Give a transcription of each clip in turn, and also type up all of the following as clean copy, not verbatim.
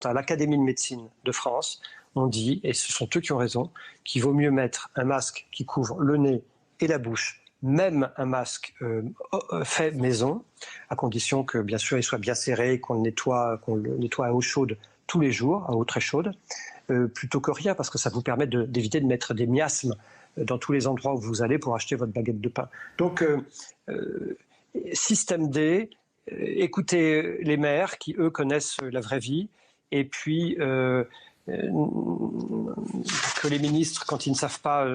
à l'Académie de médecine de France, on dit, et ce sont eux qui ont raison, qu'il vaut mieux mettre un masque qui couvre le nez et la bouche, même un masque fait maison, à condition que, bien sûr, il soit bien serré, qu'on le nettoie à eau chaude tous les jours, à eau très chaude, plutôt que rien, parce que ça vous permet d'éviter de mettre des miasmes dans tous les endroits où vous allez pour acheter votre baguette de pain. Donc, système D, écoutez les maires qui, eux, connaissent la vraie vie, et puis que les ministres, quand ils ne savent pas,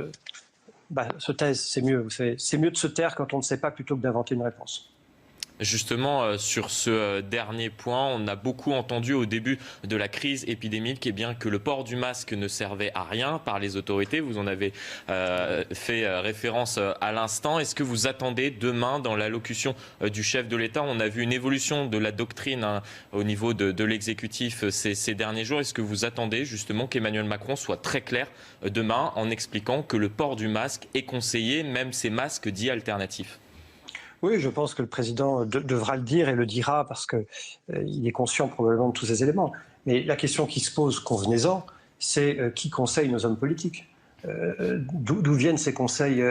se taisent, c'est mieux. C'est mieux de se taire quand on ne sait pas plutôt que d'inventer une réponse. Justement, sur ce dernier point, on a beaucoup entendu au début de la crise épidémique que le port du masque ne servait à rien par les autorités. Vous en avez fait référence à l'instant. Est-ce que vous attendez demain, dans l'allocution du chef de l'État, on a vu une évolution de la doctrine au niveau de l'exécutif ces derniers jours. Est-ce que vous attendez justement qu'Emmanuel Macron soit très clair demain en expliquant que le port du masque est conseillé, même ces masques dits alternatifs ? Oui, je pense que le président devra le dire et le dira parce qu'il est conscient probablement de tous ces éléments. Mais la question qui se pose, convenez-en, c'est qui conseille nos hommes politiques ? D'où viennent ces conseils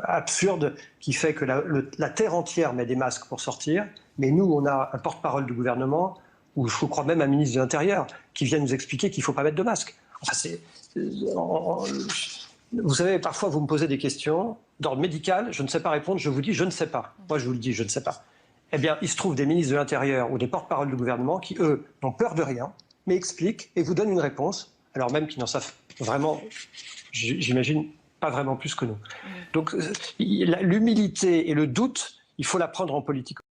absurdes qui fait que la terre entière met des masques pour sortir, mais nous, on a un porte-parole du gouvernement, ou je crois même un ministre de l'Intérieur, qui vient nous expliquer qu'il ne faut pas mettre de masque. Enfin, vous savez, parfois vous me posez des questions d'ordre médical, je ne sais pas répondre, je vous dis je ne sais pas. Moi je vous le dis, je ne sais pas. Eh bien, il se trouve des ministres de l'Intérieur ou des porte-parole du gouvernement qui, eux, n'ont peur de rien, mais expliquent et vous donnent une réponse, alors même qu'ils n'en savent vraiment, j'imagine, pas vraiment plus que nous. Donc l'humilité et le doute, il faut l'apprendre en politique.